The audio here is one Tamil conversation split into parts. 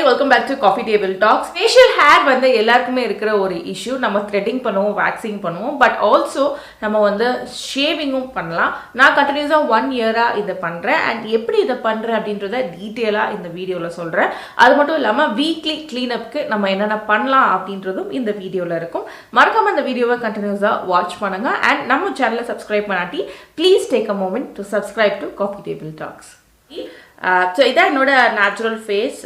welcome back to Coffee Table Talks. Facial hair வந்து எல்லாருக்குமே இருக்கிற ஒரு இஷ்யூ. நம்ம த்ரெட்டிங் பண்ணுவோம், வேக்சிங் பண்ணுவோம், பட் ஆல்சோ நம்ம வந்து ஷேவிங்கும் பண்ணலாம். நான் கண்டினியூஸாக 1 இயராக இதை பண்ணுறேன். அண்ட் எப்படி இதை பண்ணுறேன் அப்படின்றத டீட்டெயிலாக இந்த வீடியோவில் சொல்கிறேன். அது மட்டும் இல்லாமல் வீக்லி கிளீனப்க்கு நம்ம என்னென்ன பண்ணலாம் அப்படின்றதும் இந்த வீடியோவில் இருக்கும். மறக்காமல் இந்த வீடியோவை கண்டினியூஸாக வாட்ச் பண்ணுங்கள். அண்ட் நம்ம சேனலை சப்ஸ்கிரைப் பண்ணாட்டி please take a moment to subscribe to Coffee Table Talks. So இதான் என்னோட நேச்சுரல் ஃபேஸ்.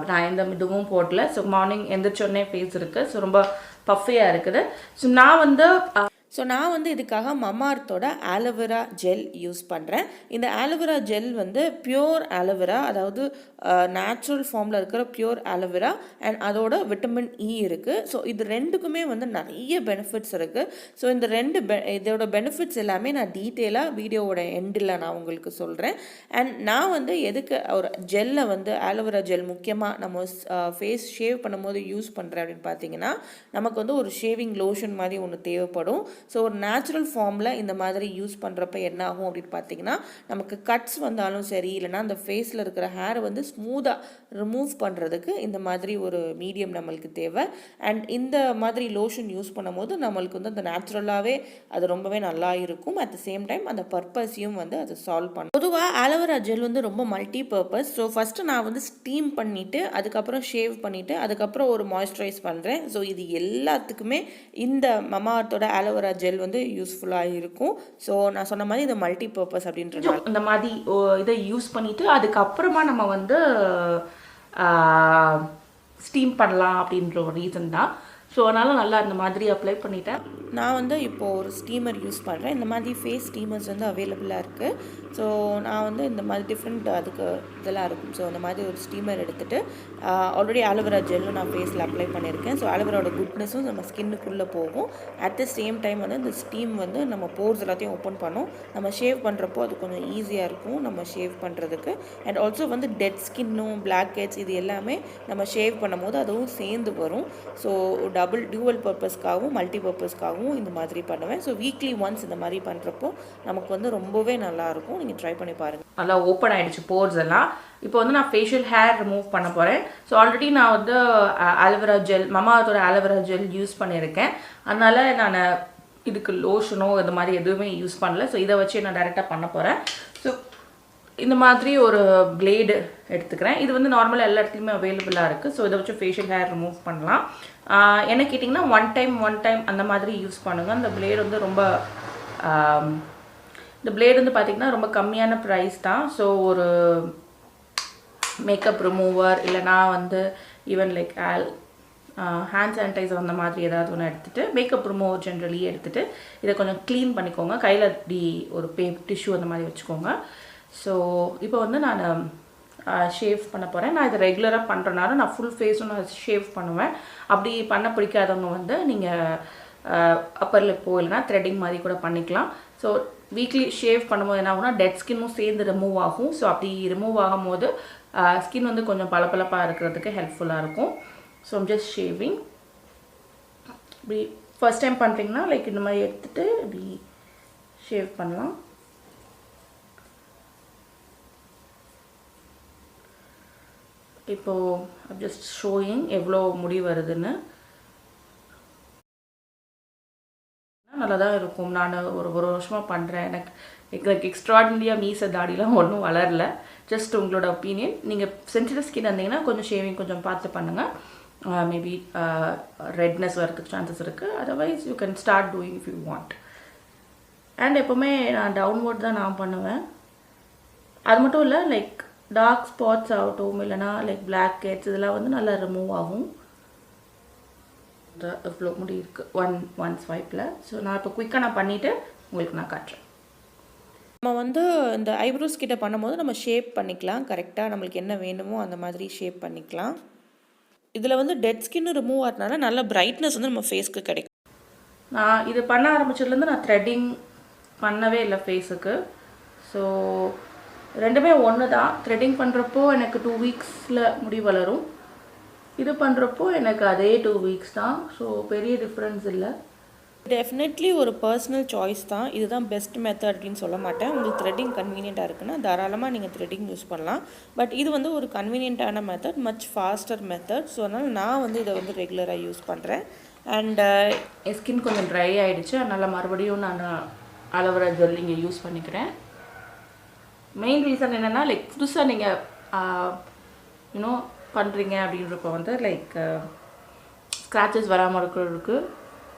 நான் எந்த இதுவும் போடல. ஸோ மார்னிங் எந்திரிச்சோடனே ஃபேஸ் இருக்குது. ஸோ ரொம்ப பஃபியாக இருக்குது. ஸோ நான் வந்து இதுக்காக மமார்த்தோட ஆலோவேரா ஜெல் யூஸ் பண்ணுறேன். இந்த ஆலோவேரா ஜெல் வந்து பியூர் ஆலோவேரா, அதாவது நேச்சுரல் ஃபார்மில் இருக்கிற பியூர் ஆலோவேரா அண்ட் அதோட விட்டமின் இ இருக்குது. ஸோ இது ரெண்டுக்குமே வந்து நிறைய பெனிஃபிட்ஸ் இருக்குது. ஸோ இந்த இதோட பெனிஃபிட்ஸ் எல்லாமே நான் டீட்டெயிலாக வீடியோவோட எண்டில் நான் உங்களுக்கு சொல்கிறேன். அண்ட் நான் வந்து எதுக்கு ஒரு ஜெல்லை வந்து ஆலோவேரா ஜெல் முக்கியமாக நம்ம ஃபேஸ் ஷேவ் பண்ணும்போது யூஸ் பண்ணுறேன் அப்படின்னு பார்த்தீங்கன்னா, நமக்கு வந்து ஒரு ஷேவிங் லோஷன் மாதிரி ஒன்று தேவைப்படும். ஸோ ஒரு நேச்சுரல் ஃபார்மில் இந்த மாதிரி யூஸ் பண்ணுறப்ப என்ன ஆகும் அப்படின்னு பார்த்தீங்கன்னா, நமக்கு கட்ஸ் வந்தாலும் சரி, இல்லைனா அந்த ஃபேஸில் இருக்கிற ஹேரை வந்து ஸ்மூத்தாக ரிமூவ் பண்ணுறதுக்கு இந்த மாதிரி ஒரு மீடியம் நம்மளுக்கு தேவை. அண்ட் இந்த மாதிரி லோஷன் யூஸ் பண்ணும்போது நம்மளுக்கு வந்து அந்த நேச்சுரலாகவே அது ரொம்பவே நல்லா இருக்கும். அட் த சேம் டைம் அந்த பர்பஸையும் வந்து அது சால்வ் பண்ணும். பொதுவாக ஆலோவேரா ஜெல் வந்து ரொம்ப மல்டி பர்பஸ். ஸோ ஃபஸ்ட்டு நான் வந்து ஸ்டீம் பண்ணிவிட்டு அதுக்கப்புறம் ஷேவ் பண்ணிவிட்டு அதுக்கப்புறம் ஒரு மாய்ஸ்சரைஸ் பண்ணுறேன். ஸோ இது எல்லாத்துக்குமே இந்த மமாஅர்த்தோட ஆலோவேரா ஜெல் வந்து யூஸ்ஃபுல்லாக இருக்கும். ஸோ நான் சொன்ன மாதிரி இது மல்டி பர்பஸ் அப்படின்றது இந்த மாதிரி இதை யூஸ் பண்ணிவிட்டு அதுக்கப்புறமா நம்ம வந்து ஸ்டீம் பண்ணலாம் அப்படின்ற ஒரு ரீசன் தான். ஸோ அதனால் நல்லா இந்த மாதிரி அப்ளை பண்ணிட்டேன். நான் வந்து இப்போது ஒரு ஸ்டீமர் யூஸ் பண்ணுறேன். இந்த மாதிரி ஃபேஸ் ஸ்டீமர்ஸ் வந்து அவைலபிளாக இருக்குது. ஸோ நான் வந்து இந்த மாதிரி டிஃப்ரெண்ட் அதுக்கு இதெல்லாம் இருக்கும். ஸோ அந்த மாதிரி ஒரு ஸ்டீமர் எடுத்துகிட்டு ஆல்ரெடி ஆலோவேரா ஜெல்லும் நான் ஃபேஸில் அப்ளை பண்ணியிருக்கேன். ஸோ ஆலோவேராவோட குட்னஸும் நம்ம ஸ்கின்னுக்குள்ளே போகும். அட் த சேம் டைம் வந்து இந்த ஸ்டீம் வந்து நம்ம போர்ஸ் எல்லாத்தையும் ஓப்பன் பண்ணும். நம்ம ஷேவ் பண்ணுறப்போ அது கொஞ்சம் ஈஸியாக இருக்கும் நம்ம ஷேவ் பண்ணுறதுக்கு. அண்ட் ஆல்சோ வந்து டெட் ஸ்கின்னும் பிளாக் ஹெட்ஸ் இது எல்லாமே நம்ம ஷேவ் பண்ணும் போது அதுவும் சேர்ந்து வரும். ஸோ டியூவல் பர்பஸ்க்காகவும் மல்டி பர்பஸ்க்காகவும் இந்த மாதிரி பண்ணுவேன். ஸோ வீக்லி ஒன்ஸ் இந்த மாதிரி பண்ணுறப்போ நமக்கு வந்து ரொம்பவே நல்லாயிருக்கும். நீங்கள் ட்ரை பண்ணி பாருங்கள். நல்லா ஓப்பன் ஆகிடுச்சு போர்ஸ் எல்லாம். இப்போ வந்து நான் ஃபேஷியல் ஹேர் ரிமூவ் பண்ண போகிறேன். ஸோ ஆல்ரெடி நான் வந்து ஆலோவேரா ஜெல் மமாஅர்த்தோட ஆலோவேரா ஜெல் யூஸ் பண்ணியிருக்கேன். அதனால் நான் இதுக்கு லோஷனோ இந்த மாதிரி எதுவுமே யூஸ் பண்ணல. ஸோ இதை வச்சு நான் டைரெக்டாக பண்ண போகிறேன். ஸோ இந்த மாதிரி ஒரு பிளேடு எடுத்துக்கிறேன். இது வந்து நார்மலாக எல்லா இடத்துலையுமே அவைலபிளாக இருக்குது. ஸோ இதை வச்சு ஃபேஷியல் ஹேர் ரிமூவ் பண்ணலாம். என்ன கேட்டிங்கன்னா ஒன் டைம் அந்த மாதிரி யூஸ் பண்ணுங்கள். அந்த பிளேடு வந்து ரொம்ப இந்த பிளேடு வந்து பார்த்திங்கன்னா ரொம்ப கம்மியான ப்ரைஸ் தான். ஸோ ஒரு மேக்கப் ரிமூவர் இல்லைனா வந்து ஈவன் லைக் ஹேண்ட் சானிடைசர் அந்த மாதிரி ஏதாவது ஒன்று எடுத்துகிட்டு மேக்கப் ரிமூவர் ஜென்ரலி எடுத்துகிட்டு இதை கொஞ்சம் க்ளீன் பண்ணிக்கோங்க. கையில் இப்படி ஒரு டிஷ்யூ அந்த மாதிரி வச்சுக்கோங்க. ஸோ இப்போ வந்து நான் ஷேவ் பண்ண போகிறேன். நான் இதை ரெகுலராக பண்ணுறனால நான் ஃபுல் ஃபேஸும் நான் ஷேவ் பண்ணுவேன். அப்படி பண்ண பிடிக்காதவங்க வந்து நீங்கள் அப்பர் லிப்போ இல்லைனா த்ரெட்டிங் மாதிரி கூட பண்ணிக்கலாம். ஸோ வீக்லி ஷேவ் பண்ணும்போது என்ன ஆகும்னா டெட் ஸ்கின்னும் சேர்ந்து ரிமூவ் ஆகும். ஸோ அப்படி ரிமூவ் ஆகும்போது ஸ்கின் வந்து கொஞ்சம் பளபளப்பாக இருக்கிறதுக்கு ஹெல்ப்ஃபுல்லாக இருக்கும். So just shaving. இப்படி ஃபர்ஸ்ட் டைம் பண்ணுறீங்கன்னா லைக் இந்த மாதிரி எடுத்துகிட்டு இப்படி ஷேவ் பண்ணலாம். இப்போது ஜஸ்ட் ஷோயிங் எவ்வளோ முடி வருதுன்னு. நல்லா தான் இருக்கும். நான் ஒரு வருஷமாக பண்ணுறேன். எனக்கு எக்ஸ்ட்ராடினரியாக மீச தாடிலாம் ஒன்றும் வளரல. ஜஸ்ட் உங்களோட ஒப்பீனியன். நீங்கள் சென்சிட்டிவ் ஸ்கின் இருந்தீங்கன்னா கொஞ்சம் ஷேவிங் கொஞ்சம் பார்த்து பண்ணுங்கள். மேபி ரெட்னஸ் வரதுக்கு சான்சஸ் இருக்குது. Otherwise you can start doing if you want. And எப்போவுமே நான் டவுன்வர்ட் தான் நான் பண்ணுவேன். அது மட்டும் இல்லை, லைக் டார்க் ஸ்பாட்ஸ் ஆகட்டும் இல்லைனா லைக் பிளாக் ஹெட்ஸ் இதெல்லாம் வந்து நல்லா ரிமூவ் ஆகும். இவ்வளோ முடி இருக்குது ஒன் ஸ்வைப்பில். ஸோ நான் இப்போ குயிக்காக நான் பண்ணிவிட்டு உங்களுக்கு நான் காட்டுறேன். நம்ம வந்து இந்த ஐப்ரோஸ் கிட்ட பண்ணும்போது நம்ம ஷேப் பண்ணிக்கலாம். கரெக்டாக நம்மளுக்கு என்ன வேணுமோ அந்த மாதிரி ஷேப் பண்ணிக்கலாம். இதில் வந்து டெட் ஸ்கின்னு ரிமூவ் ஆகிறதுனால நல்ல பிரைட்னஸ் வந்து நம்ம ஃபேஸ்க்கு கிடைக்கும். நான் இது பண்ண ஆரம்பிச்சதுலேருந்து நான் த்ரெட்டிங் பண்ணவே இல்லை ஃபேஸுக்கு. ஸோ ரெண்டுமே ஒன்று தான். த்ரெட்டிங் பண்ணுறப்போ எனக்கு 2 வீக்ஸில் முடி வளரும். இது பண்ணுறப்போ எனக்கு அதே 2 வீக்ஸ் தான். ஸோ பெரிய டிஃப்ரென்ஸ் இல்லை. டெஃபினெட்லி ஒரு பர்சனல் சாய்ஸ் தான். இதுதான் பெஸ்ட் மெத்தட் அப்படின்னு சொல்ல மாட்டேன். உங்களுக்கு த்ரெட்டிங் கன்வீனியண்ட்டாக இருக்குன்னா தாராளமாக நீங்கள் த்ரெட்டிங் யூஸ் பண்ணலாம். பட் இது வந்து ஒரு கன்வீனியண்ட்டான method, much faster method. So அதனால் நான் வந்து இதை வந்து ரெகுலராக யூஸ் பண்ணுறேன். அண்ட் என் ஸ்கின் கொஞ்சம் ட்ரை ஆகிடுச்சு, அதனால் மறுபடியும் நான் அலோவேரா ஜெல் இங்கே யூஸ் பண்ணிக்கிறேன். மெயின் ரீசன் என்னென்னா லைக் புதுசாக நீங்கள் இன்னும் பண்ணுறீங்க அப்படின்றப்ப வந்து லைக் ஸ்க்ராச்சஸ் வராமல் இருக்கிறதுக்கு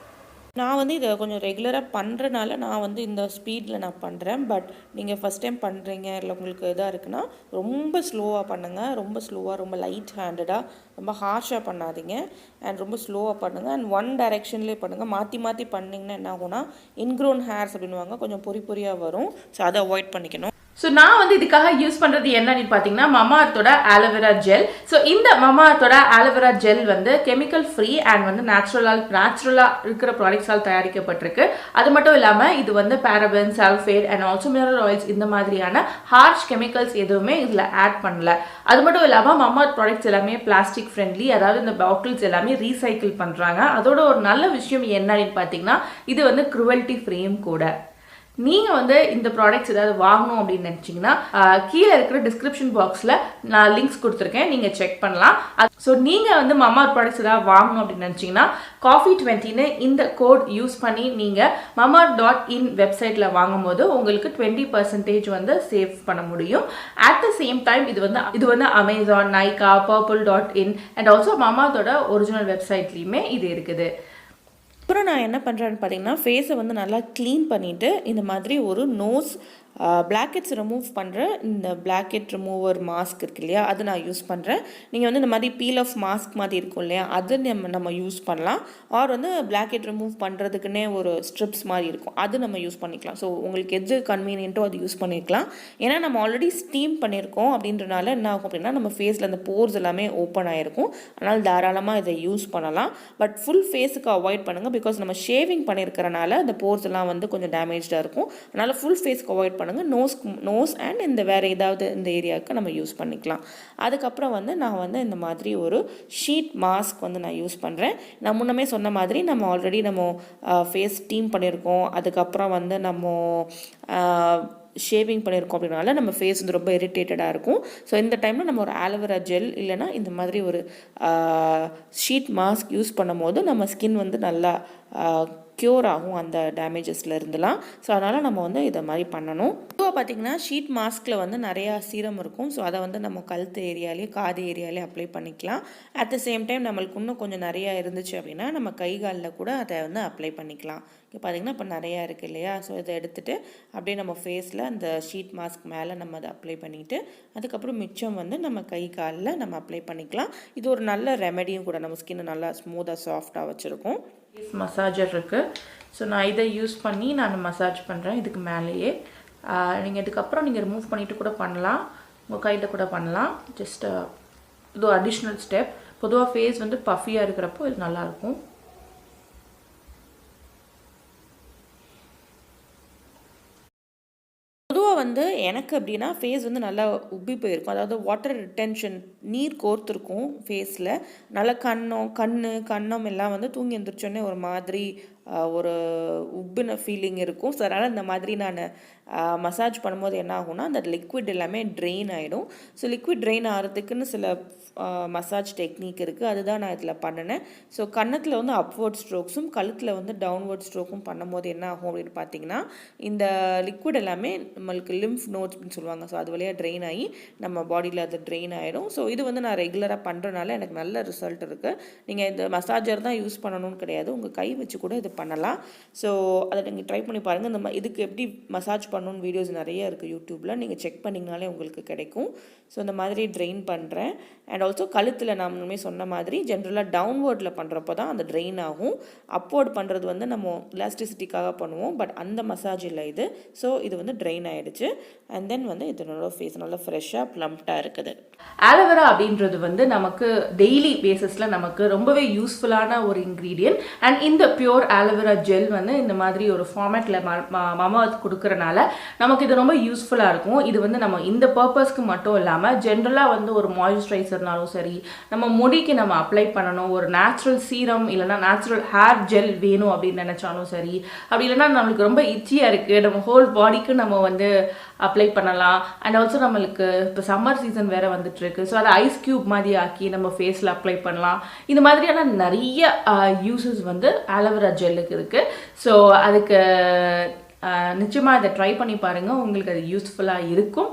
நான் வந்து இதை கொஞ்சம் ரெகுலராக பண்ணுறனால நான் வந்து இந்த ஸ்பீடில் நான் பண்ணுறேன். பட் நீங்கள் ஃபஸ்ட் டைம் பண்ணுறீங்க இல்லை உங்களுக்கு இதாக இருக்குன்னா ரொம்ப ஸ்லோவாக பண்ணுங்கள். ரொம்ப ஸ்லோவாக, ரொம்ப லைட் ஹேண்டடாக, ரொம்ப ஹார்ஷாக பண்ணாதீங்க. அண்ட் ரொம்ப ஸ்லோவாக பண்ணுங்கள். அண்ட் ஒன் டைரெக்ஷன்லேயே பண்ணுங்கள். மாற்றி மாற்றி பண்ணிங்கன்னா என்ன ஆகும்னா இன்க்ரோன் ஹேர்ஸ் அப்படின்வாங்க, கொஞ்சம் பொறியாக வரும். ஸோ அதை அவாய்ட் பண்ணிக்கணும். ஸோ நான் வந்து இதுக்காக யூஸ் பண்ணுறது என்னன்னு பார்த்தீங்கன்னா மமாஅர்த்தோட ஆலோவேரா ஜெல். ஸோ இந்த மமாஅர்த்தோட ஆலோவேரா ஜெல் வந்து கெமிக்கல் ஃப்ரீ அண்ட் வந்து நேச்சுரலாக இருக்கிற ப்ராடக்ட்ஸால் தயாரிக்கப்பட்டிருக்கு. அது மட்டும் இல்லாமல் இது வந்து paraben, sulphate and also mineral oils இந்த மாதிரியான ஹார்ஷ் கெமிக்கல்ஸ் எதுவுமே இதில் ஆட் பண்ணல. அது மட்டும் இல்லாமல் மமாஅர்த் ப்ராடக்ட்ஸ் எல்லாமே பிளாஸ்டிக் ஃப்ரெண்ட்லி, அதாவது இந்த பாட்டில்ஸ் எல்லாமே ரீசைக்கிள் பண்ணுறாங்க. அதோட ஒரு நல்ல விஷயம் என்னன்னு பார்த்தீங்கன்னா இது வந்து க்ரூவல்ட்டி ஃப்ரீயும் கூட. நீங்கள் வந்து இந்த ப்ராடக்ட்ஸ் ஏதாவது வாங்கணும் அப்படின்னு நினச்சிங்கன்னா கீழே இருக்கிற டிஸ்கிரிப்ஷன் பாக்ஸில் நான் லிங்க்ஸ் கொடுத்துருக்கேன், நீங்கள் செக் பண்ணலாம். ஸோ நீங்கள் வந்து மமாஅர்த் ப்ராடக்ட்ஸ் ஏதாவது வாங்கணும் அப்படின்னு நினச்சிங்கன்னா coffee20 இந்த கோட் யூஸ் பண்ணி நீங்கள் mamaearth.in வெப்சைட்டில் வாங்கும்போது உங்களுக்கு 20% வந்து சேவ் பண்ண முடியும். அட் த சேம் டைம் இது வந்து Amazon, Nykaa, purple.in and also மமாஅர்த்தோட ஒரிஜினல் வெப்சைட்லேயுமே இது இருக்குது. அப்புறம் நான் என்ன பண்ணுறேன்னு பார்த்தீங்கன்னா ஃபேஸை வந்து நல்லா க்ளீன் பண்ணிவிட்டு இந்த மாதிரி ஒரு நோஸ் பிளாக்கெட்ஸ் ரிமூவ் பண்ணுற இந்த பிளாக்கெட் ரிமூவர் மாஸ்க் இருக்கு இல்லையா, அது நான் யூஸ் பண்ணுறேன். நீங்கள் வந்து இந்த மாதிரி பீல் ஆஃப் மாஸ்க் மாதிரி இருக்கும் இல்லையா, அது நம்ம யூஸ் பண்ணலாம். ஆர் வந்து பிளாக்கெட் ரிமூவ் பண்ணுறதுக்குன்னே ஒரு ஸ்ட்ரிப்ஸ் மாதிரி இருக்கும், அது நம்ம யூஸ் பண்ணிக்கலாம். ஸோ உங்களுக்கு எது கன்வீனியன்ட்டோ அது யூஸ் பண்ணிக்கலாம். ஏன்னா நம்ம ஆல்ரெடி ஸ்டீம் பண்ணியிருக்கோம் அப்படின்றனால என்ன ஆகும் அப்படின்னா நம்ம ஃபேஸில் அந்த போர்ஸ் எல்லாமே ஓப்பன் ஆகிருக்கும். அதனால் தாராளமாக இதை யூஸ் பண்ணலாம். பட் ஃபுல் ஃபேஸுக்கு அவாய்ட் பண்ணுங்கள். பிகாஸ் நம்ம ஷேவிங் பண்ணியிருக்கிறனால அந்த போர்ஸ் எல்லாம் வந்து கொஞ்சம் டேமேஜாக இருக்கும். அதனால் ஃபுல் ஃபேஸ்க்கு அவாய்ட் பண்ணுங்கள். நோஸ் அண்ட் இந்த வேறு ஏதாவது இந்த ஏரியாவுக்கு நம்ம யூஸ் பண்ணிக்கலாம். அதுக்கப்புறம் வந்து நான் வந்து இந்த மாதிரி ஒரு ஷீட் மாஸ்க் வந்து நான் யூஸ் பண்ணுறேன். நான் முன்னமே சொன்ன மாதிரி நம்ம ஆல்ரெடி நம்ம ஃபேஸ் ஸ்டீம் பண்ணியிருக்கோம், அதுக்கப்புறம் வந்து நம்ம ஷேவிங் பண்ணியிருக்கோம் அப்படின்னால நம்ம ஃபேஸ் வந்து ரொம்ப இரிட்டேட்டடாக இருக்கும். ஸோ இந்த டைமில் நம்ம ஒரு ஆலோவேரா ஜெல் இல்லைனா இந்த மாதிரி ஒரு ஷீட் மாஸ்க் யூஸ் பண்ணும் போது நம்ம ஸ்கின் வந்து நல்லா க்யூர் ஆகும் அந்த டேமேஜஸில் இருந்துலாம். ஸோ அதனால் நம்ம வந்து இதை மாதிரி பண்ணணும். பொதுவாக பார்த்திங்கன்னா ஷீட் மாஸ்கில் வந்து நிறையா சீரம் இருக்கும். ஸோ அதை வந்து நம்ம கழுத்து ஏரியாலே காது ஏரியாலே அப்ளை பண்ணிக்கலாம். அட் த சேம் டைம் நம்மளுக்கு இன்னும் கொஞ்சம் நிறையா இருந்துச்சு அப்படின்னா நம்ம கை காலில் கூட அதை வந்து அப்ளை பண்ணிக்கலாம். இப்போ பார்த்திங்கன்னா இப்போ நிறையா இருக்குது இல்லையா, ஸோ இதை எடுத்துகிட்டு அப்படியே நம்ம ஃபேஸில் அந்த ஷீட் மாஸ்க் மேலே நம்ம அதை அப்ளை பண்ணிவிட்டு அதுக்கப்புறம் மிச்சம் வந்து நம்ம கை காலில் நம்ம அப்ளை பண்ணிக்கலாம். இது ஒரு நல்ல ரெமெடியும் கூட, நம்ம ஸ்கின்னை நல்லா ஸ்மூத்தாக சாஃப்டாக வச்சுருக்கும். மசாஜர் இருக்குது. ஸோ நான் இதை யூஸ் பண்ணி நான் மசாஜ் பண்ணுறேன் இதுக்கு மேலேயே. நீங்கள் இதுக்கப்புறம் நீங்கள் ரிமூவ் பண்ணிவிட்டு கூட பண்ணலாம், உங்கள் கையில் கூட பண்ணலாம். ஜஸ்ட் இது அடிஷ்னல் ஸ்டெப். பொதுவாக ஃபேஸ் வந்து பஃபியாக இருக்கிறப்போ இது நல்லாயிருக்கும். வந்து எனக்கு அப்படின்னா ஃபேஸ் வந்து நல்லா உப்பி போயிருக்கும். அதாவது வாட்டர் ரிட்டென்ஷன், நீர் கோர்த்துருக்கும் ஃபேஸில். நல்லா கண்ணம் எல்லாம் வந்து தூங்கி எழுந்திரிச்சோன்னே ஒரு மாதிரி ஒரு உப்பின ஃபீலிங் இருக்கும். ஸோ அதனால் இந்த மாதிரி நான் மசாஜ் பண்ணும்போது என்ன ஆகும்னா அந்த லிக்விட் எல்லாமே ட்ரெயின் ஆகிடும். ஸோ லிக்விட் ட்ரெயின் ஆகிறதுக்குன்னு சில மசாஜ் டெக்னிக் இருக்குது, அதுதான் நான் இதில் பண்ணினேன். ஸோ கன்னத்தில் வந்து அப்வர்ட் ஸ்ட்ரோக்ஸும் கழுத்தில் வந்து டவுன்வர்ட் ஸ்ட்ரோக்கும் பண்ணும்போது என்ன ஆகும் அப்படின்னு பார்த்தீங்கன்னா இந்த லிக்விட் எல்லாமே நம்மளுக்கு லிம்ஃப் நோட்ஸ் அப்படின்னு சொல்லுவாங்க. ஸோ அது வழியாக ட்ரெயின் ஆகி நம்ம பாடியில் அது ட்ரெயின் ஆகிடும். ஸோ இது வந்து நான் ரெகுலராக பண்ணுறதுனால எனக்கு நல்ல ரிசல்ட் இருக்குது. நீங்கள் இந்த மசாஜர் தான் யூஸ் பண்ணணும்னு கிடையாது, உங்கள் கை வச்சு கூட இது பண்ணலாம். ஸோ அதை நீங்கள் ட்ரை பண்ணி பாருங்கள். இந்த இதுக்கு எப்படி மசாஜ் பண்ணணும்னு வீடியோஸ் நிறைய இருக்குது யூடியூப்பில், நீங்கள் செக் பண்ணிங்கனாலே உங்களுக்கு கிடைக்கும். ஸோ இந்த மாதிரி ட்ரெயின் பண்ணுறேன். அண்ட் ஆல்சோ கழுத்தில் நான் முன்னே சொன்ன மாதிரி ஜென்ரலாக டவுன்வேர்டில் பண்ணுறப்போ தான் அந்த ட்ரெயின் ஆகும். அப்வர்ட் பண்ணுறது வந்து நம்ம எலாஸ்டிசிட்டிக்காக பண்ணுவோம், பட் அந்த மசாஜ் இல்லை இது. ஸோ இது வந்து ட்ரெயின் ஆகிடுச்சு. அண்ட் தென் வந்து இதனோட ஃபேஸ் நல்லா ஃப்ரெஷ்ஷாக ப்ளம்ப்டாக இருக்குது. ஆலோவேரா அப்படின்றது வந்து நமக்கு டெய்லி பேசிஸில் நமக்கு ரொம்பவே யூஸ்ஃபுல்லான ஒரு இன்க்ரீடியன்ட். அண்ட் இந்த பியூர் ஆலோவேரா ஜெல் வந்து இந்த மாதிரி ஒரு ஃபார்மேட்டில் மமாஅர்த் கொடுக்குறனால நமக்கு இது ரொம்ப யூஸ்ஃபுல்லாக இருக்கும். இது வந்து நம்ம இந்த பர்பஸ்க்கு மட்டும் இல்லாமல் ஜென்ரலாக வந்து ஒரு மாய்ஸ்சரைசர்னாலும் சரி, நம்ம முடிக்கு நம்ம அப்ளை பண்ணணும், ஒரு நேச்சுரல் சீரம் இல்லைனா நேச்சுரல் ஹேர் ஜெல் வேணும் அப்படின்னு நினச்சாலும் சரி, அப்படி இல்லைனா நம்மளுக்கு ரொம்ப இச்சியாக இருக்குது, நம்ம ஹோல் பாடிக்கு நம்ம வந்து அப்ளை பண்ணலாம். அண்ட் ஆல்சோ நம்மளுக்கு இப்போ சம்மர் சீசன் வேறு வந்துட்டுருக்கு, ஸோ அதை ஐஸ் க்யூப் மாதிரி ஆக்கி நம்ம ஃபேஸில் அப்ளை பண்ணலாம். இந்த மாதிரியான நிறைய யூசஸ் வந்து ஆலோவேரா ஜெல்லுக்கு இருக்குது. ஸோ அதுக்கு நிச்சயமாக இதை ட்ரை பண்ணி பாருங்கள், உங்களுக்கு அது யூஸ்ஃபுல்லாக இருக்கும்.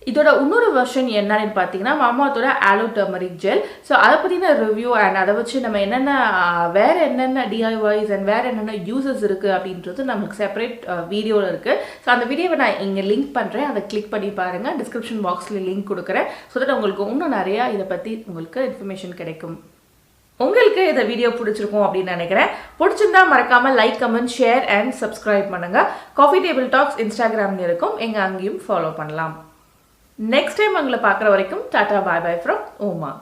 இதோட இன்னொரு வெர்ஷன் என்னன்னு பார்த்தீங்கன்னா மாமாத்தோட ஆலோ டர்மரிக் ஜெல். ஸோ அதை பற்றின ரிவ்யூ அண்ட் அதை வச்சு நம்ம என்னென்ன வேறு என்னென்ன டிஐஒய்ஸ் அண்ட் வேறு என்னென்ன யூசஸ் இருக்குது அப்படின்றது நமக்கு செப்பரேட் வீடியோவில் இருக்குது. ஸோ அந்த வீடியோவை நான் இங்கே லிங்க் பண்ணுறேன், அதை கிளிக் பண்ணி பாருங்கள். டிஸ்கிரிப்ஷன் பாக்ஸில் லிங்க் கொடுக்குறேன். ஸோ தட் உங்களுக்கு இன்னும் நிறையா இதை பற்றி உங்களுக்கு இன்ஃபர்மேஷன் கிடைக்கும். உங்களுக்கு இந்த வீடியோ பிடிச்சிருக்கும் அப்படின்னு நினைக்கிறேன். பிடிச்சிருந்தா மறக்காமல் like, comment, share and subscribe பண்ணுங்கள். காஃபி டேபிள் டாக்ஸ் இன்ஸ்டாகிராமில் இருக்கும், எங்கள் அங்கேயும் ஃபாலோ பண்ணலாம். நெக்ஸ்ட் டைம் உங்களை பார்க்குற வரைக்கும் டாடா பாய் பாய் ஃப்ரம் உமா.